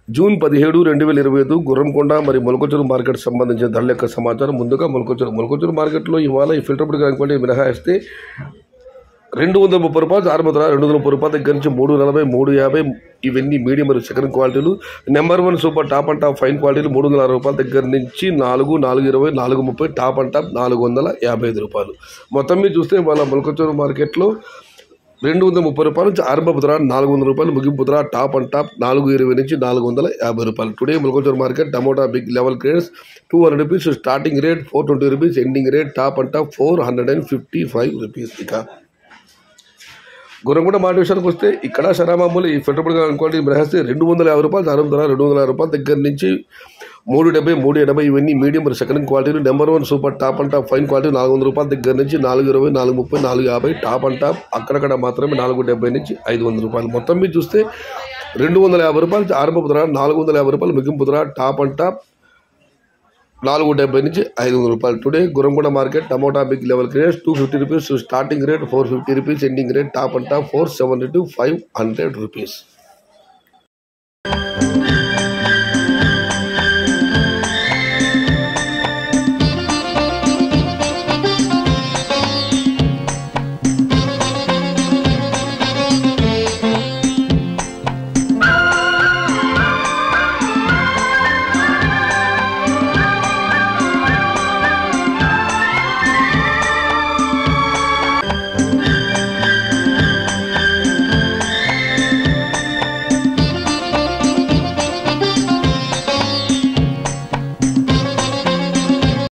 June 17, 2025 Gurramkonda మరియు మొలకొచ్చూరు market సంబంధించిన ధరల యొక్క సమాచారం. ముందుగా మొలకొచ్చూరు మార్కెట్లో ఇవాళ ఈ ఫిల్టర్ బుడ్ క్వాలిటీ మినహాయిస్తే ₹230 ఆరంభ ధర ₹230 దగ్గర నుంచి ₹340, ₹350 ఇవన్నీ మీడియం మరియు సెకండ్ క్వాలిటీలు. Number 1 super top and top fine క్వాలిటీలు ₹360 దగ్గర నుంచి ₹4, ₹420, ₹430 టాప్ అండ్ టాప్ ₹455. మొత్తం మీద చూస్తే ఇవాళ మొలకొచ్చూరు మార్కెట్లో ₹230 నుంచి ఆరంభ ధర ₹400, ముగింపు ధర టాప్ అండ్ టాప్ ₹420 నుంచి ₹450. టుడే మొలకొచ్చూరు market tomato big level grades ₹200 starting rate, ₹420 ending rate, top and top ₹455. ఇక గుర్రంకొండ మాట విషయానికి వస్తే ఇక్కడ శరామామూలు ఈ ఫిల్టర్ బుడ్ క్వాలిటీ మినహాయిస్తే ₹250 ఆరంభ ధర ₹250 దగ్గర నుంచి ₹370, ₹380 ఇవన్నీ మీడియం మరియు సెకండ్ క్వాలిటీలు. Number 1 super top and top fine quality ₹400 దగ్గర నుంచి ₹420, ₹430, ₹450 టాప్ అండ్ టాప్ అక్కడక్కడ మాత్రమే ₹470 నుంచి ₹500. మొత్తం మీద చూస్తే ₹250 ఆరంభ ధర, ₹450 ముగింపు ధర, టాప్ అండ్ టాప్ ₹470 నుంచి ₹500. Today Gurramkonda market tomato big level grades ₹250 starting rate, ₹450 ending rate, top and top ₹470 to ₹500.